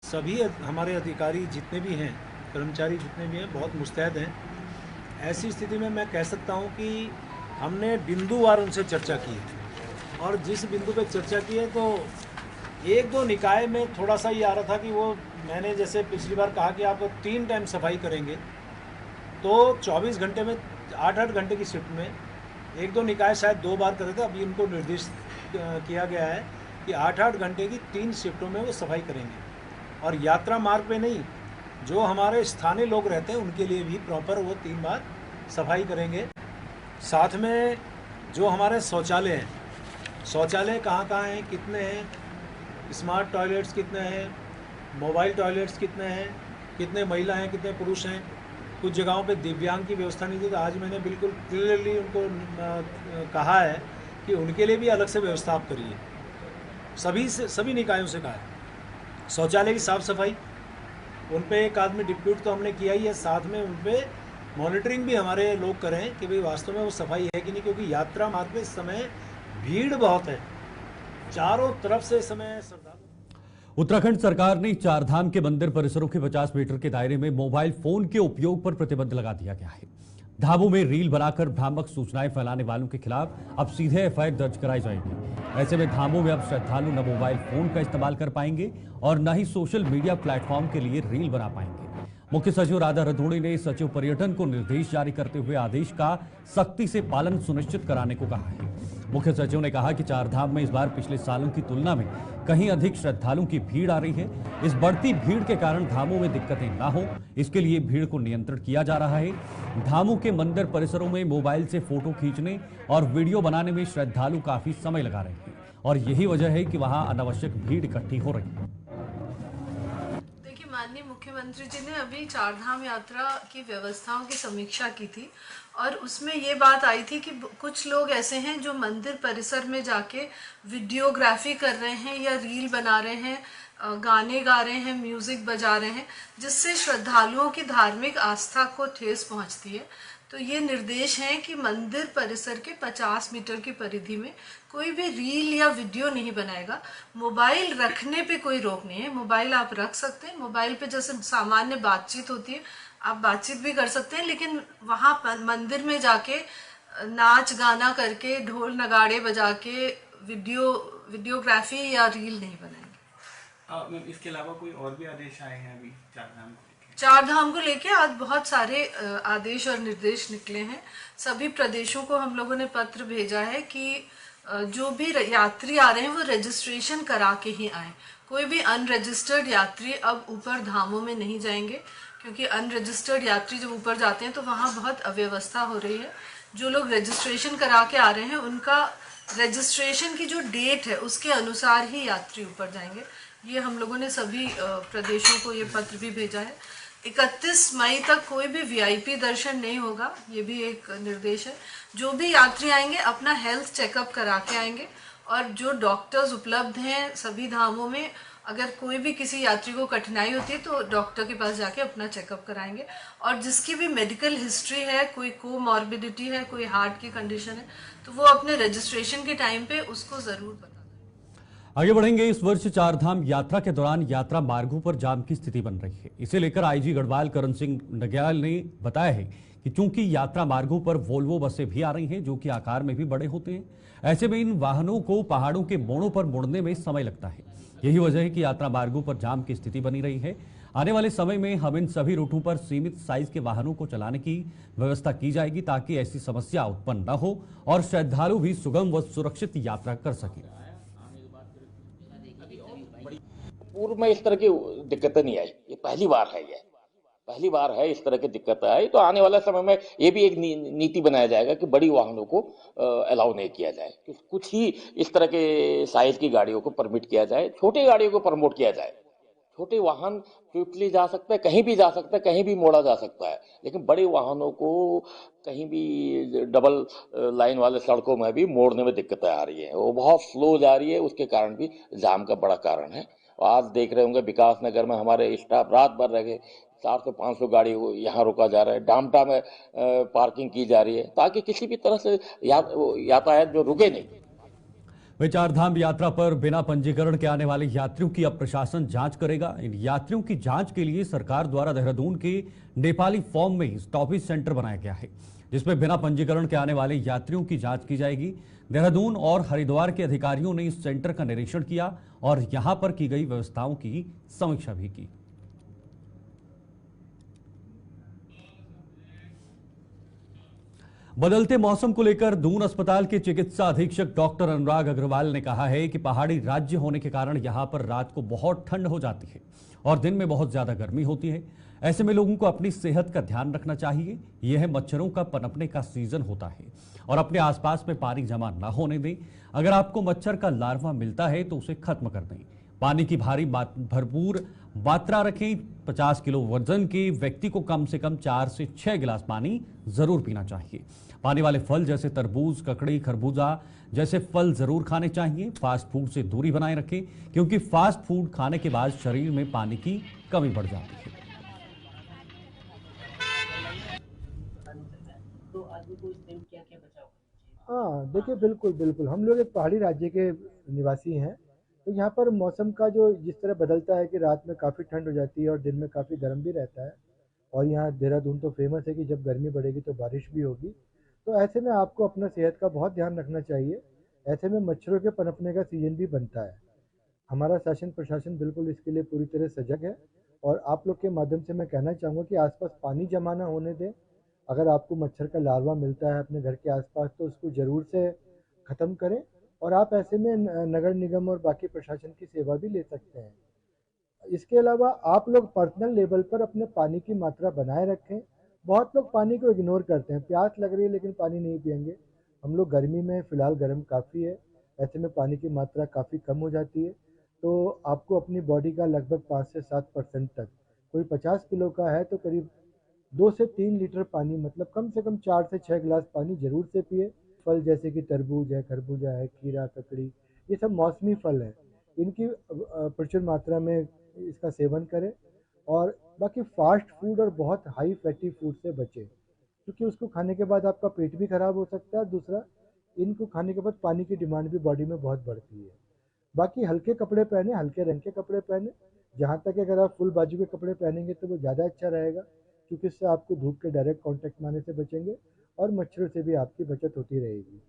सभी हमारे अधिकारी जितने भी हैं, कर्मचारी जितने भी हैं, बहुत मुस्तैद हैं। ऐसी स्थिति में मैं कह सकता हूं कि हमने बिंदुवार उनसे चर्चा की है और जिस बिंदु पे चर्चा की है तो एक दो निकाय में थोड़ा सा ये आ रहा था कि वो मैंने जैसे पिछली बार कहा कि आप 3 टाइम सफाई करेंगे तो 24 घंटे में 8-8 घंटे की शिफ्ट में एक दो निकाय शायद 2 बार करे थे। अभी इनको निर्देश किया गया है कि 8-8 घंटे की 3 शिफ्टों में वो सफाई करेंगे और यात्रा मार्ग पे नहीं, जो हमारे स्थानीय लोग रहते हैं उनके लिए भी प्रॉपर वो 3 बार सफाई करेंगे। साथ में जो हमारे शौचालय हैं, शौचालय कहाँ कहाँ हैं, कितने हैं, स्मार्ट टॉयलेट्स कितने हैं, मोबाइल टॉयलेट्स कितने हैं, कितने महिला हैं, कितने पुरुष हैं। कुछ जगहों पे दिव्यांग की व्यवस्था नहीं थी, तो आज मैंने बिल्कुल क्लियरली उनको कहा है कि उनके लिए भी अलग से व्यवस्था आप करिए। सभी निकायों से कहा है। शौचालय की साफ़ सफाई उन पे एक आदमी डिप्यूट तो हमने किया ही है, साथ में उन पे मॉनिटरिंग भी हमारे लोग करें कि भाई वास्तव में वो सफाई है कि नहीं, क्योंकि यात्रा मार्ग पे इस समय भीड़ बहुत है, चारों तरफ से इस समय श्रद्धालु। उत्तराखंड सरकार ने चारधाम के मंदिर परिसरों के 50 मीटर के दायरे में मोबाइल फोन के उपयोग पर प्रतिबंध लगा दिया गया है। धामों में रील बनाकर भ्रामक सूचनाएं फैलाने वालों के खिलाफ अब सीधे एफआईआर दर्ज कराई जाएगी। ऐसे में धामों में अब श्रद्धालु न मोबाइल फोन का इस्तेमाल कर पाएंगे और न ही सोशल मीडिया प्लेटफॉर्म के लिए रील बना पाएंगे। मुख्य सचिव राधा रतूड़ी ने सचिव पर्यटन को निर्देश जारी करते हुए आदेश का सख्ती से पालन सुनिश्चित कराने को कहा है। मुख्य सचिव ने कहा कि चारधाम में इस बार पिछले सालों की तुलना में कहीं अधिक श्रद्धालुओं की भीड़ आ रही है। इस बढ़ती भीड़ के कारण धामों में दिक्कतें ना हो, इसके लिए भीड़ को नियंत्रित किया जा रहा है। धामों के मंदिर परिसरों में मोबाइल से फोटो खींचने और वीडियो बनाने में श्रद्धालु काफी समय लगा रहे हैं और यही वजह है कि वहां अनावश्यक भीड़ इकट्ठी हो रही है। माननीय मुख्यमंत्री जी ने अभी चारधाम यात्रा की व्यवस्थाओं की समीक्षा की थी और उसमें ये बात आई थी कि कुछ लोग ऐसे हैं जो मंदिर परिसर में जाके वीडियोग्राफी कर रहे हैं या रील बना रहे हैं, गाने गा रहे हैं, म्यूज़िक बजा रहे हैं, जिससे श्रद्धालुओं की धार्मिक आस्था को ठेस पहुंचती है। तो ये निर्देश हैं कि मंदिर परिसर के 50 मीटर की परिधि में कोई भी रील या वीडियो नहीं बनाएगा। मोबाइल रखने पे कोई रोक नहीं है, मोबाइल आप रख सकते हैं। मोबाइल पे जैसे सामान्य बातचीत होती है आप बातचीत भी कर सकते हैं, लेकिन वहाँ मंदिर में जाके नाच गाना करके ढोल नगाड़े बजा के वीडियोग्राफी या रील नहीं बनाएंगे। इसके अलावा कोई और भी आदेश आए हैं अभी चारधाम को लेके आज बहुत सारे आदेश और निर्देश निकले हैं। सभी प्रदेशों को हम लोगों ने पत्र भेजा है कि जो भी यात्री आ रहे हैं वो रजिस्ट्रेशन करा के ही आए। कोई भी अनरजिस्टर्ड यात्री अब ऊपर धामों में नहीं जाएंगे, क्योंकि अनरजिस्टर्ड यात्री जब ऊपर जाते हैं तो वहाँ बहुत अव्यवस्था हो रही है। जो लोग रजिस्ट्रेशन करा के आ रहे हैं उनका रजिस्ट्रेशन की जो डेट है उसके अनुसार ही यात्री ऊपर जाएंगे। ये हम लोगों ने सभी प्रदेशों को ये पत्र भी भेजा है। 31 मई तक कोई भी वीआईपी दर्शन नहीं होगा, ये भी एक निर्देश है। जो भी यात्री आएंगे अपना हेल्थ चेकअप करा के आएंगे और जो डॉक्टर्स उपलब्ध हैं सभी धामों में, अगर कोई भी किसी यात्री को कठिनाई होती है तो डॉक्टर के पास जाके अपना चेकअप कराएंगे। और जिसकी भी मेडिकल हिस्ट्री है, कोई कोमॉर्बिडिटी है, कोई हार्ट की कंडीशन है, तो वो अपने रजिस्ट्रेशन के टाइम पे उसको ज़रूर बताएं। आगे बढ़ेंगे। इस वर्ष चारधाम यात्रा के दौरान यात्रा मार्गों पर जाम की स्थिति बन रही है। इसे लेकर आईजी गढ़वाल करण सिंह नग्याल ने बताया है कि चूंकि यात्रा मार्गों पर वोल्वो बसें भी आ रही हैं जो कि आकार में भी बड़े होते हैं, ऐसे में इन वाहनों को पहाड़ों के मोड़ों पर मुड़ने में समय लगता है। यही वजह है कि यात्रा मार्गों पर जाम की स्थिति बनी रही है। आने वाले समय में हम इन सभी रूटों पर सीमित साइज के वाहनों को चलाने की व्यवस्था की जाएगी ताकि ऐसी समस्या उत्पन्न न हो और श्रद्धालु भी सुगम व सुरक्षित यात्रा कर सके। पूर्व में इस तरह की दिक्कतें नहीं आई, ये पहली बार है, ये पहली बार है इस तरह की दिक्कत आई। तो आने वाले समय में ये भी एक नीति बनाया जाएगा कि बड़ी वाहनों को अलाउ नहीं किया जाए, कुछ ही इस तरह के साइज की गाड़ियों को परमिट किया जाए, छोटी गाड़ियों को प्रमोट किया जाए। छोटे वाहन स्विफ्टली जा सकते हैं, कहीं भी जा सकते हैं, कहीं भी मोड़ा जा सकता है, लेकिन बड़े वाहनों को कहीं भी डबल लाइन वाले सड़कों में भी मोड़ने में दिक्कतें आ रही है, वो बहुत स्लो जा रही है, उसके कारण भी जाम का बड़ा कारण है। आज देख रहे होंगे विकास नगर में हमारे स्टाफ रात भर रह गए, 400-500 गाड़ी यहाँ रोका जा रहा है, डामटा में पार्किंग की जा रही है ताकि किसी भी तरह से यातायात जो रुके नहीं। वे चारधाम यात्रा पर बिना पंजीकरण के आने वाले यात्रियों की अब प्रशासन जांच करेगा। इन यात्रियों की जांच के लिए सरकार द्वारा देहरादून के नेपाली फॉर्म में स्टॉपेज सेंटर बनाया गया है, जिसमें बिना पंजीकरण के आने वाले यात्रियों की जांच की जाएगी। देहरादून और हरिद्वार के अधिकारियों ने इस सेंटर का निरीक्षण किया और यहां पर की गई व्यवस्थाओं की समीक्षा भी की। बदलते मौसम को लेकर दून अस्पताल के चिकित्सा अधीक्षक डॉक्टर अनुराग अग्रवाल ने कहा है कि पहाड़ी राज्य होने के कारण यहां पर रात को बहुत ठंड हो जाती है और दिन में बहुत ज्यादा गर्मी होती है। ऐसे में लोगों को अपनी सेहत का ध्यान रखना चाहिए। यह मच्छरों का पनपने का सीजन होता है और अपने आसपास में पानी जमा न होने दें। अगर आपको मच्छर का लार्वा मिलता है तो उसे खत्म कर दें। पानी की भरपूर मात्रा रखें। 50 किलो वजन के व्यक्ति को कम से कम 4 से 6 गिलास पानी जरूर पीना चाहिए। पानी वाले फल जैसे तरबूज, ककड़ी, खरबूजा जैसे फल जरूर खाने चाहिए। फास्ट फूड से दूरी बनाए रखें, क्योंकि फास्ट फूड खाने के बाद शरीर में पानी की कमी बढ़ जाती है। हाँ, देखिए बिल्कुल बिल्कुल, हम लोग एक पहाड़ी राज्य के निवासी हैं, तो यहाँ पर मौसम का जो जिस तरह बदलता है कि रात में काफ़ी ठंड हो जाती है और दिन में काफ़ी गर्म भी रहता है। और यहाँ देहरादून तो फेमस है कि जब गर्मी बढ़ेगी तो बारिश भी होगी। तो ऐसे में आपको अपना सेहत का बहुत ध्यान रखना चाहिए। ऐसे में मच्छरों के पनपने का सीजन भी बनता है। हमारा शासन प्रशासन बिल्कुल इसके लिए पूरी तरह सजग है और आप लोग के माध्यम से मैं कहना चाहूँगा कि आसपास पानी जमा ना होने दें। अगर आपको मच्छर का लार्वा मिलता है अपने घर के आसपास तो उसको ज़रूर से ख़त्म करें। और आप ऐसे में नगर निगम और बाकी प्रशासन की सेवा भी ले सकते हैं। इसके अलावा आप लोग पर्सनल लेवल पर अपने पानी की मात्रा बनाए रखें। बहुत लोग पानी को इग्नोर करते हैं, प्यास लग रही है लेकिन पानी नहीं पिएंगे। हम लोग गर्मी में फ़िलहाल गर्म काफ़ी है, ऐसे में पानी की मात्रा काफ़ी कम हो जाती है। तो आपको अपनी बॉडी का लगभग 5 से 7% तक, कोई 50 किलो का है तो करीब 2 से 3 लीटर पानी, मतलब कम से कम 4 से 6 गिलास पानी ज़रूर से पिए। फल जैसे कि तरबूज है, खरबूजा है, खीरा, ककड़ी, ये सब मौसमी फल हैं, इनकी प्रचुर मात्रा में इसका सेवन करें। और बाकी फास्ट फूड और बहुत हाई फैटी फूड से बचें, क्योंकि उसको खाने के बाद आपका पेट भी खराब हो सकता है। दूसरा, इनको खाने के बाद पानी की डिमांड भी बॉडी में बहुत बढ़ती है। बाकी हल्के कपड़े पहने, हल्के रंग के कपड़े पहने। जहाँ तक अगर आप फुल बाजू के कपड़े पहनेंगे तो वो ज़्यादा अच्छा रहेगा, क्योंकि इससे आपको धूप के डायरेक्ट कांटेक्ट में आने से बचेंगे और मच्छरों से भी आपकी बचत होती रहेगी।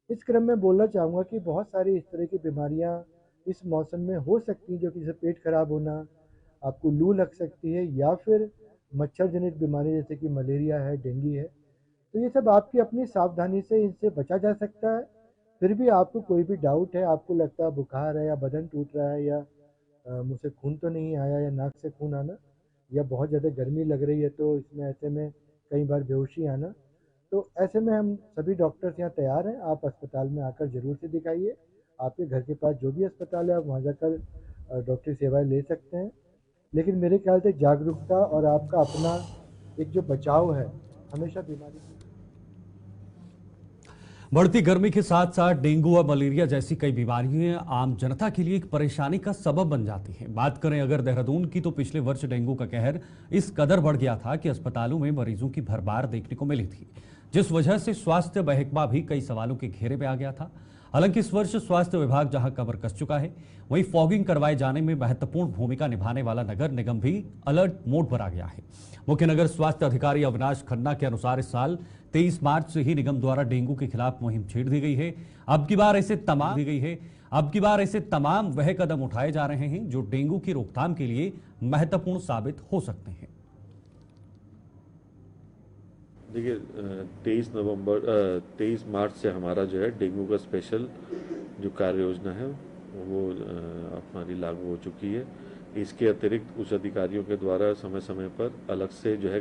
इस क्रम में बोलना चाहूँगा कि बहुत सारी इस तरह की बीमारियाँ इस मौसम में हो सकती हैं, जो कि जैसे पेट खराब होना, आपको लू लग सकती है, या फिर मच्छर जनित बीमारी जैसे कि मलेरिया है, डेंगू है। तो ये सब आपकी अपनी सावधानी से इनसे बचा जा सकता है। फिर भी आपको कोई भी डाउट है, आपको लगता है बुखार है या बदन टूट रहा है या मुँह से खून तो नहीं आया या नाक से खून आना या बहुत ज़्यादा गर्मी लग रही है, तो इसमें ऐसे में कई बार बेहोशी आना, तो ऐसे में हम सभी डॉक्टर्स यहाँ तैयार हैं। आप अस्पताल में आकर ज़रूर से दिखाइए। आपके घर के पास जो भी अस्पताल है आप वहाँ जाकर डॉक्टरी सेवाएं ले सकते हैं। लेकिन मेरे ख्याल से जागरूकता और आपका अपना एक जो बचाव है हमेशा बीमारी से। बढ़ती गर्मी के साथ साथ डेंगू और मलेरिया जैसी कई बीमारियां आम जनता के लिए एक परेशानी का सबब बन जाती हैं। बात करें अगर देहरादून की, तो पिछले वर्ष डेंगू का कहर इस कदर बढ़ गया था कि अस्पतालों में मरीजों की भरमार देखने को मिली थी, जिस वजह से स्वास्थ्य महकमा भी कई सवालों के घेरे में आ गया था। हालांकि इस वर्ष स्वास्थ्य विभाग जहां कमर कस चुका है, वहीं फॉगिंग करवाए जाने में महत्वपूर्ण भूमिका निभाने वाला नगर निगम भी अलर्ट मोड पर आ गया है। मुख्य नगर स्वास्थ्य अधिकारी अविनाश खन्ना के अनुसार इस साल 23 मार्च से ही निगम द्वारा डेंगू के खिलाफ मुहिम छेड़ दी गई है। अब की बार ऐसे तमाम वह कदम उठाए जा रहे हैं जो डेंगू की रोकथाम के लिए महत्वपूर्ण साबित हो सकते हैं। देखिए 23 मार्च से हमारा जो है डेंगू का स्पेशल जो कार्य योजना है वो हमारी लागू हो चुकी है। इसके अतिरिक्त उच्च अधिकारियों के द्वारा समय समय पर अलग से जो है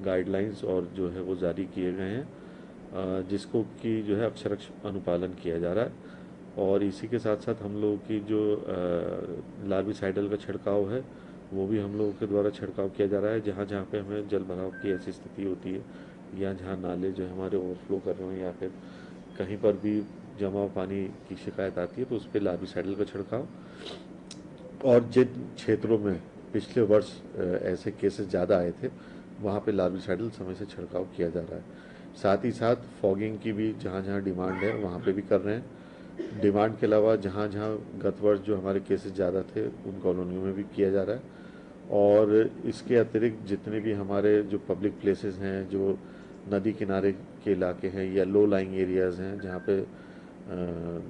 गाइडलाइंस और जो है वो जारी किए गए हैं, जिसको कि जो है अक्षरशः अनुपालन किया जा रहा है। और इसी के साथ साथ हम लोगों की जो लार्विसाइडल का छिड़काव है वो भी हम लोगों के द्वारा छिड़काव किया जा रहा है। जहाँ जहाँ पे हमें जल भराव की ऐसी स्थिति होती है या जहाँ नाले जो हमारे ओवरफ्लो कर रहे हैं या फिर कहीं पर भी जमा पानी की शिकायत आती है तो उस पर लार्विसाइडल का छिड़काव। और जिन क्षेत्रों में पिछले वर्ष ऐसे केसेस ज़्यादा आए थे वहाँ पे लार्विसाइडल समय से छिड़काव किया जा रहा है। साथ ही साथ फॉगिंग की भी जहाँ जहाँ डिमांड है वहाँ पे भी कर रहे हैं। डिमांड के अलावा जहाँ जहाँ गत वर्ष जो हमारे केसेस ज़्यादा थे उन कॉलोनियों में भी किया जा रहा है। और इसके अतिरिक्त जितने भी हमारे जो पब्लिक प्लेसेस हैं, जो नदी किनारे के इलाके हैं या लो लाइंग एरियाज़ हैं जहाँ पे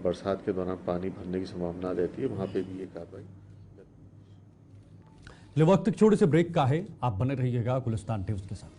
बरसात के दौरान पानी भरने की संभावना रहती है, वहाँ पे भी ये कार्रवाई। वक्त एक छोटे से ब्रेक का है, आप बने रहिएगा गुलिस्तान न्यूज के साथ।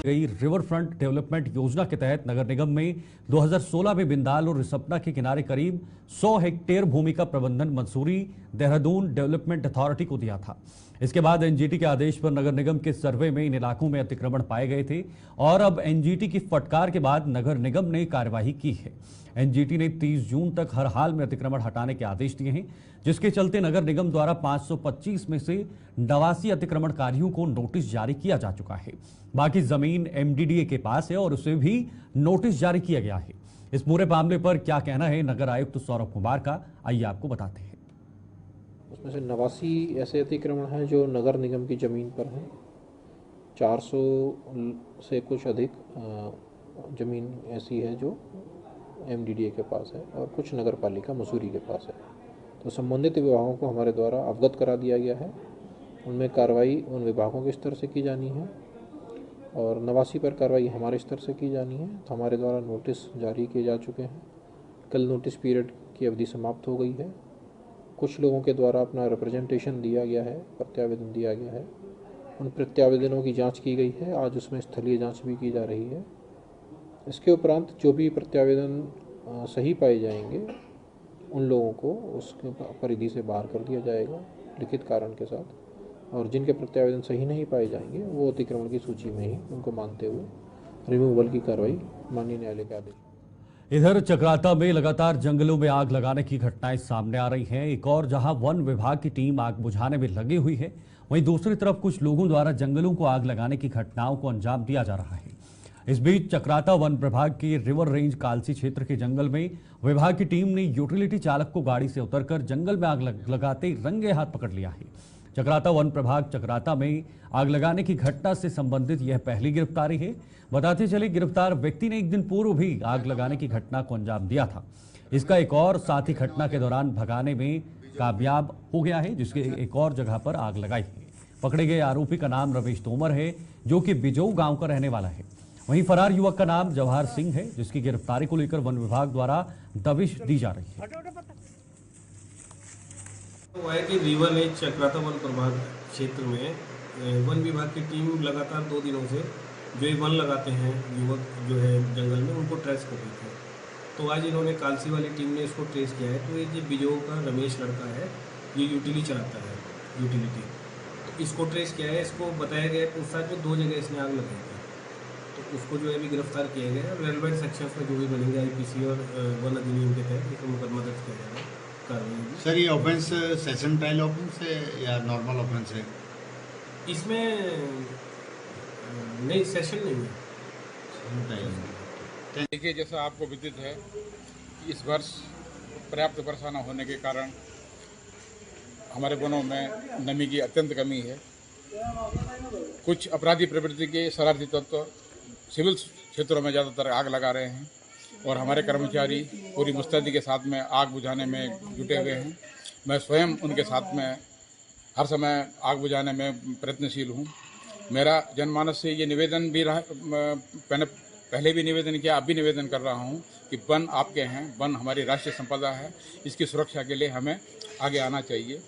गई रिवर फ्रंट डेवलपमेंट योजना के तहत नगर निगम में 2016 में बिंदाल और रिसपना के किनारे करीब 100 हेक्टेयर भूमि का प्रबंधन मंजूरी देहरादून डेवलपमेंट अथॉरिटी को दिया था। इसके बाद एनजीटी के आदेश पर नगर निगम के सर्वे में इन इलाकों में अतिक्रमण पाए गए थे और अब एनजीटी की फटकार के बाद नगर निगम ने कार्यवाही की है। एनजीटी ने 30 जून तक हर हाल में अतिक्रमण हटाने के आदेश दिए हैं, जिसके चलते नगर निगम द्वारा 525 में से 89 अतिक्रमणकारियों को नोटिस जारी किया जा चुका है। बाकी जमीन एमडीडीए के पास है और उसे भी नोटिस जारी किया गया है। इस पूरे मामले पर क्या कहना है नगर आयुक्त सौरभ कुमार का, आइए आपको बताते हैं। उसमें से 89 ऐसे अतिक्रमण हैं जो नगर निगम की ज़मीन पर हैं। 400 से कुछ अधिक ज़मीन ऐसी है जो एमडीडीए के पास है और कुछ नगर पालिका मसूरी के पास है। तो संबंधित विभागों को हमारे द्वारा अवगत करा दिया गया है। उनमें कार्रवाई उन विभागों के स्तर से की जानी है और 89 पर कार्रवाई हमारे स्तर से की जानी है। तो हमारे द्वारा नोटिस जारी किए जा चुके हैं। कल नोटिस पीरियड की अवधि समाप्त हो गई है। कुछ लोगों के द्वारा अपना रिप्रेजेंटेशन दिया गया है, प्रत्यावेदन दिया गया है। उन प्रत्यावेदनों की जांच की गई है। आज उसमें स्थलीय जांच भी की जा रही है। इसके उपरांत जो भी प्रत्यावेदन सही पाए जाएंगे उन लोगों को उसके परिधि से बाहर कर दिया जाएगा लिखित कारण के साथ, और जिनके प्रत्यावेदन सही नहीं पाए जाएंगे वो अतिक्रमण की सूची में ही उनको मानते हुए रिमूवल की कार्रवाई माननीय न्यायालय के आदेश। इधर चक्राता में लगातार जंगलों में आग लगाने की घटनाएं सामने आ रही हैं। एक और जहां वन विभाग की टीम आग बुझाने में लगी हुई है, वहीं दूसरी तरफ कुछ लोगों द्वारा जंगलों को आग लगाने की घटनाओं को अंजाम दिया जा रहा है। इस बीच चक्राता वन विभाग के रिवर रेंज कालसी क्षेत्र के जंगल में विभाग की टीम ने यूटिलिटी चालक को गाड़ी से उतरकर जंगल में आग लगाते रंगे हाथ पकड़ लिया है। चक्राता वन प्रभाग चक्राता में आग लगाने की घटना से संबंधित यह पहली गिरफ्तारी है। बताते चले गिरफ्तार व्यक्ति ने एक दिन पूर्व भी आग लगाने की घटना को अंजाम दिया था। इसका एक और साथी घटना के दौरान भगाने में कामयाब हो गया है, जिसके एक और जगह पर आग लगाई है। पकड़े गए आरोपी का नाम रमेश तोमर है, जो कि बिजऊ गांव का रहने वाला है। वहीं फरार युवक का नाम जवाहर सिंह है, जिसकी गिरफ्तारी को लेकर वन विभाग द्वारा दबिश दी जा रही है। हुआ है कि रिवर रेंज चक्राता वन प्रभाग क्षेत्र में वन विभाग की टीम लगातार 2 दिनों से जो वन लगाते हैं युवक जो है जंगल में, उनको ट्रेस कर रहे थे। तो आज इन्होंने कालसी वाली टीम ने इसको ट्रेस किया है। तो ये बिजो का रमेश लड़का है, ये यूटिलिटी चलाता है, यूटिलिटी। तो इसको ट्रेस किया है। इसको बताया गया पूछताछ में 2 जगह इसने आग लगाई थी। तो उसको जो है अभी गिरफ्तार किया गया है। रेलवेंट सेक्शन में जो भी बनेंगे आईपीसी और वन अधिनियम के तहत इसको मुकदमा दर्ज किया जाएगा। सर ये ऑफेंस सेशन ट्रायल ऑफेंस है या नॉर्मल ऑफेंस है? इसमें नहीं, सेशन नहीं है। देखिए, जैसा आपको विदित है, इस वर्ष पर्याप्त वर्षा न होने के कारण हमारे वनों में नमी की अत्यंत कमी है। कुछ अपराधी प्रवृत्ति के शरारती तत्व सिविल क्षेत्रों में ज़्यादातर आग लगा रहे हैं और हमारे कर्मचारी पूरी मुस्तैदी के साथ में आग बुझाने में जुटे हुए हैं। मैं स्वयं उनके साथ में हर समय आग बुझाने में प्रयत्नशील हूँ। मेरा जनमानस से ये निवेदन भी रहा, मैंने पहले भी निवेदन किया, अब भी निवेदन कर रहा हूँ कि वन आपके हैं, वन हमारी राष्ट्रीय संपदा है। इसकी सुरक्षा के लिए हमें आगे आना चाहिए।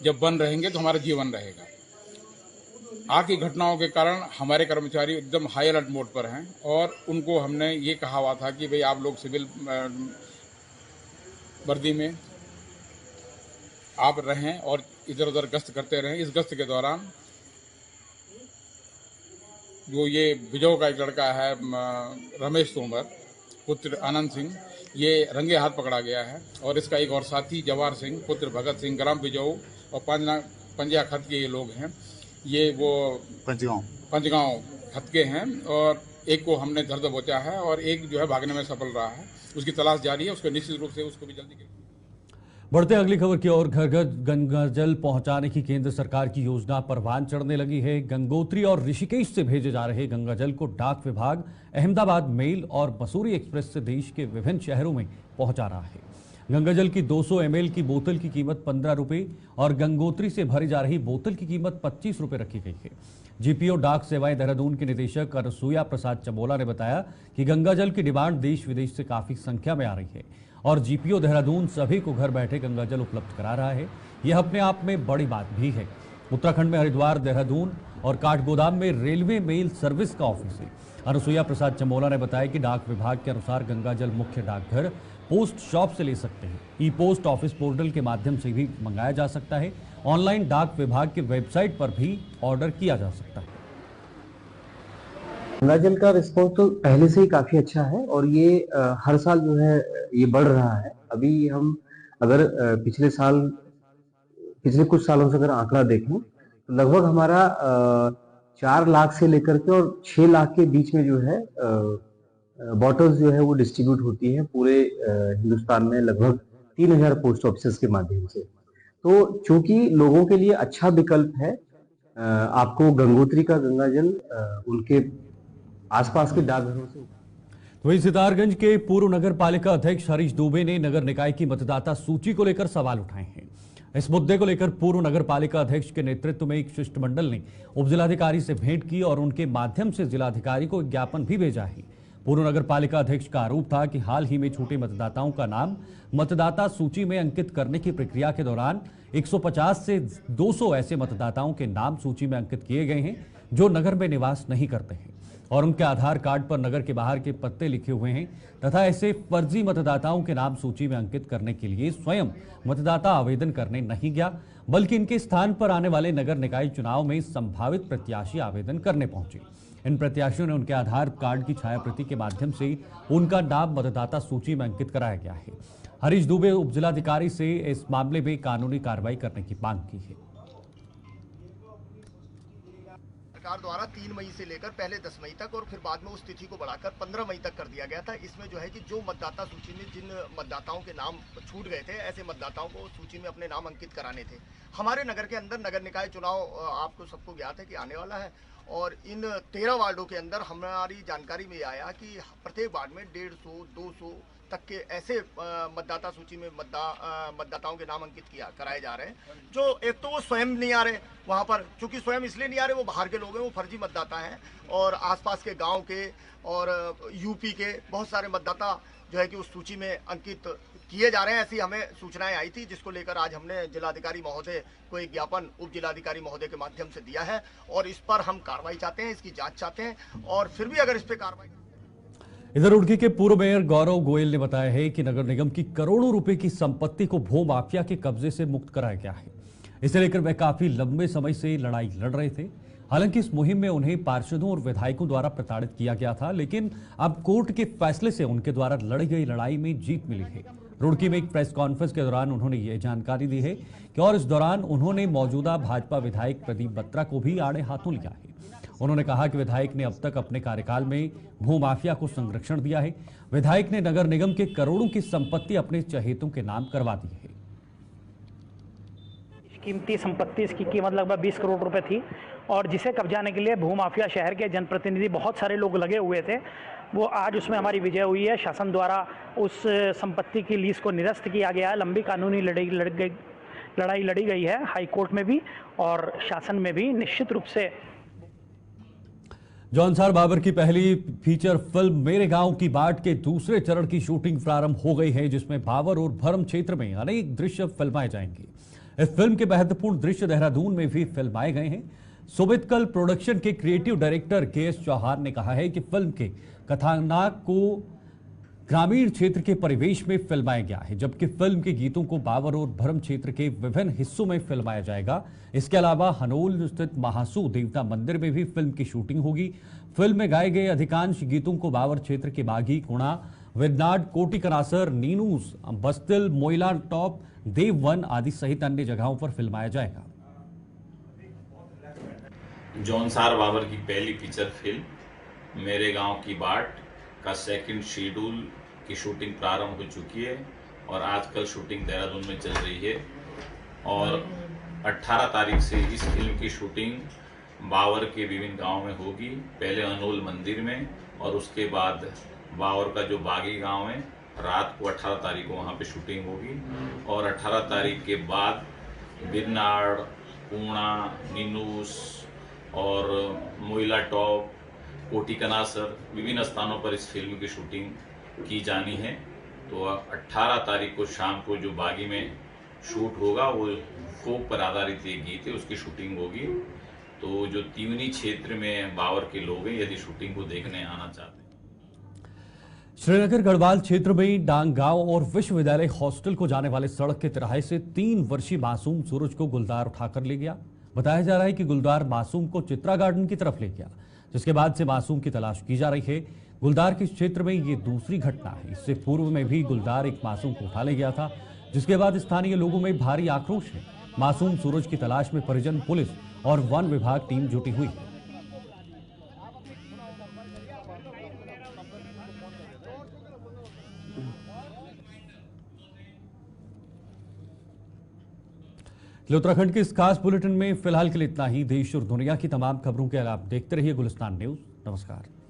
जब वन रहेंगे तो हमारा जीवन रहेगा। आग की घटनाओं के कारण हमारे कर्मचारी एकदम हाई अलर्ट मोड पर हैं और उनको हमने ये कहा हुआ था कि भाई आप लोग सिविल वर्दी में आप रहें और इधर उधर गश्त करते रहें। इस गश्त के दौरान जो ये बिजौ का एक लड़का है रमेश तोमर पुत्र आनंद सिंह, ये रंगे हाथ पकड़ा गया है और इसका एक और साथी जवाहर सिंह पुत्र भगत सिंह ग्राम बिजौ और पंजिया खत के ये लोग हैं। ये वो पंजगांव खत के हैं और एक को हमने धर दबोचा है और एक जो है भागने में सफल रहा है। उसकी तलाश जारी है। उसको निश्चित रूप से उसको भी जल्दी बढ़ते अगली खबर की ओर। घर घर गंगा जल पहुंचाने की केंद्र सरकार की योजना परवान चढ़ने लगी है। गंगोत्री और ऋषिकेश से भेजे जा रहे गंगा जल को डाक विभाग अहमदाबाद मेल और मसूरी एक्सप्रेस से देश के विभिन्न शहरों में पहुंचा रहा है। गंगा जल की 200 ml की बोतल की कीमत 15 रुपये और गंगोत्री से भरी जा रही बोतल की कीमत 25 रुपये रखी गई है। जीपीओ डाक सेवाएं देहरादून के निदेशक अनसुया प्रसाद चमोला ने बताया कि गंगा जल की डिमांड देश विदेश से काफी संख्या में आ रही है और जीपीओ देहरादून सभी को घर बैठे गंगा जल उपलब्ध करा रहा है। यह अपने आप में बड़ी बात भी है। उत्तराखंड में हरिद्वार, देहरादून और काठगोदाम में रेलवे मेल सर्विस का ऑफिस है। अनसुया प्रसाद चमोला ने बताया कि डाक विभाग के अनुसार गंगा जल मुख्य डाकघर पोस्ट शॉप से ले सकते हैं। ई पोस्ट ऑफिस पोर्टल के माध्यम से भी मंगाया जा सकता है। ऑनलाइन डाक विभाग की वेबसाइट पर भी ऑर्डर किया जा सकता है। गंगा जल का रिस्पॉन्स तो पहले से ही काफी अच्छा है और ये हर साल जो है ये बढ़ रहा है। अभी हम अगर पिछले कुछ सालों से अगर आंकड़ा देखें तो लगभग हमारा 4 लाख से लेकर के और 6 लाख के बीच में जो है बॉटल्स जो है वो डिस्ट्रीब्यूट होती है पूरे हिंदुस्तान में लगभग 3000 पोस्ट ऑफिस के माध्यम से। तो चूंकि लोगों के लिए अच्छा विकल्प है, आपको गंगोत्री का गंगा जल उनके आसपास के डाकघरों से। वहीं सितारगंज के पूर्व नगर पालिका अध्यक्ष हरीश दुबे ने नगर निकाय की मतदाता सूची को लेकर सवाल उठाए हैं। इस मुद्दे को लेकर पूर्व नगर पालिका अध्यक्ष के नेतृत्व में एक शिष्टमंडल ने उपजिलाधिकारी से भेंट की और उनके माध्यम से जिलाधिकारी को ज्ञापन भी भेजा है। पूर्व नगर पालिका अध्यक्ष का आरोप था कि हाल ही में छूटे मतदाताओं का नाम मतदाता सूची में अंकित करने की प्रक्रिया के दौरान 150 से 200 ऐसे मतदाताओं के नाम सूची में अंकित किए गए हैं जो नगर में निवास नहीं करते हैं और उनके आधार कार्ड पर नगर के बाहर के पत्ते लिखे हुए हैं तथा ऐसे फर्जी मतदाताओं के नाम सूची में अंकित करने के लिए स्वयं मतदाता आवेदन करने नहीं गया, बल्कि इनके स्थान पर आने वाले नगर निकाय चुनाव में संभावित प्रत्याशी आवेदन करने पहुंचे। इन प्रत्याशियों ने उनके आधार कार्ड की छायाप्रति के माध्यम से उनका नाम मतदाता सूची में अंकित कराया गया है। हरीश दुबे उपजिलाधिकारी से इस मामले में कानूनी कार्रवाई करने की मांग की है। सरकार द्वारा 3 मई से लेकर पहले 10 मई तक और फिर बाद में उस तिथि को बढ़ाकर 15 मई तक कर दिया गया था। इसमें जो है कि जो मतदाता सूची में जिन मतदाताओं के नाम छूट गए थे, ऐसे मतदाताओं को सूची में अपने नाम अंकित कराने थे। हमारे नगर के अंदर नगर निकाय चुनाव आपको सबको ज्ञात है कि आने वाला है और इन 13 वार्डों के अंदर हमारी जानकारी में आया कि प्रत्येक वार्ड में 150, 200 तक के ऐसे मतदाता सूची में मतदाताओं के नाम अंकित कराए जा रहे हैं, जो एक तो वो स्वयं नहीं आ रहे वहाँ पर, क्योंकि स्वयं इसलिए नहीं आ रहे, वो बाहर के लोग हैं, वो फर्जी मतदाता हैं और आसपास के गांव के और यूपी के बहुत सारे मतदाता जो है कि उस सूची में अंकित किए जा रहे हैं। ऐसी हमें सूचनाएं आई थी, जिसको लेकर आज हमने जिलाधिकारी महोदय को एक ज्ञापन उप जिलाधिकारी महोदय के माध्यम से दिया है और इस पर हम कार्रवाई चाहते हैं, इसकी जांच चाहते हैं और फिर भी अगर इस पर कार्रवाई। इधर रुड़की के पूर्व मेयर गौरव गोयल ने बताया है कि नगर निगम की करोड़ों रुपए की संपत्ति को भू माफिया के कब्जे से मुक्त कराया गया है। इसे लेकर वह काफी लंबे समय से लड़ाई लड़ रहे थे। हालांकि इस मुहिम में उन्हें पार्षदों और विधायकों द्वारा प्रताड़ित किया गया था, लेकिन अब कोर्ट के फैसले से उनके द्वारा लड़ी गई लड़ाई में जीत मिली है। रुड़की में एक प्रेस कॉन्फ्रेंस के दौरान उन्होंने ये जानकारी दी है कि और इस दौरान उन्होंने मौजूदा भाजपा विधायक प्रदीप बत्रा को भी आड़े हाथों लिया है। उन्होंने कहा कि विधायक ने अब तक अपने कार्यकाल में भू माफिया को संरक्षण दिया है। विधायक ने नगर निगम के करोड़ों की संपत्ति अपने चहेतों के नाम करवा दी है। कीमती संपत्ति, इसकी कीमत लगभग 20 करोड़ रुपए थी और जिसे कब्जाने के लिए भू माफिया शहर के जनप्रतिनिधि बहुत सारे लोग लगे हुए थे। वो आज उसमें हमारी विजय हुई है। शासन द्वारा उस संपत्ति की लीज को निरस्त किया गया है। लंबी कानूनी लड़ाई लड़ी गई है हाई कोर्ट में भी और शासन में भी। निश्चित रूप से जौनसार बाबर की पहली फीचर फिल्म मेरे गांव की बाट के दूसरे चरण की शूटिंग प्रारंभ हो गई है, जिसमें बाबर और भरम क्षेत्र में अनेक दृश्य फिल्माए जाएंगे। इस फिल्म के महत्वपूर्ण दृश्य देहरादून में भी फिल्माए गए हैं। सुबितकल प्रोडक्शन के क्रिएटिव डायरेक्टर KS चौहान ने कहा है कि फिल्म के कथानक को ग्रामीण क्षेत्र के परिवेश में फिल्माया गया है, जबकि फिल्म के गीतों को बाबर और भरम क्षेत्र के विभिन्न हिस्सों में फिल्माया जाएगा। इसके अलावा हनोल स्थित महासू देवता मंदिर में भी फिल्म की शूटिंग होगी। फिल्म में गाए गए अधिकांश गीतों को बाबर क्षेत्र के बागी, कुणा, विदनाड, कोटी कनासर, नीनूस, बस्तिल, मोइला टॉप, देववन आदि सहित अन्य जगहों पर फिल्माया जाएगा। जौनसार बाबर की पहली फीचर फिल्म मेरे गांव की बाट का सेकंड शेड्यूल की शूटिंग प्रारंभ हो चुकी है और आजकल शूटिंग देहरादून में चल रही है। और 18 तारीख से इस फिल्म की शूटिंग बावर के विभिन्न गांव में होगी। पहले अनोल मंदिर में और उसके बाद बावर का जो बागी गांव है, रात को 18 तारीख को वहां पे शूटिंग होगी। और 18 तारीख के बाद बिरनाड़, पूर्णा, नीनूस और मोइला टॉप, कोटी कनासर, विभिन्न स्थानों पर इस फिल्म की शूटिंग की जानी है। तो 18 तारीख को शाम को जो बागी में शूट होगा वो फोक पर आधारित एक गीत है, उसकी शूटिंग होगी। तो जो तिवनी क्षेत्र में बावर के लोग हैं, यदि शूटिंग को देखने आना चाहते हैं। श्रीनगर गढ़वाल क्षेत्र में डांग गांव और विश्वविद्यालय हॉस्टल को जाने वाले सड़क के तिराहे से 3 वर्षीय मासूम सूरज को गुलदार उठाकर ले गया। बताया जा रहा है कि गुलदार मासूम को चित्रा गार्डन की तरफ ले गया, जिसके बाद से मासूम की तलाश की जा रही है। गुलदार के क्षेत्र में ये दूसरी घटना है। इससे पूर्व में भी गुलदार एक मासूम को उठा ले गया था, जिसके बाद स्थानीय लोगों में भारी आक्रोश है। मासूम सूरज की तलाश में परिजन, पुलिस और वन विभाग टीम जुटी हुई है। उत्तराखंड के इस खास बुलेटिन में फिलहाल के लिए इतना ही। देश और दुनिया की तमाम खबरों के लिए आप देखते रहिए गुलिस्तान न्यूज। नमस्कार।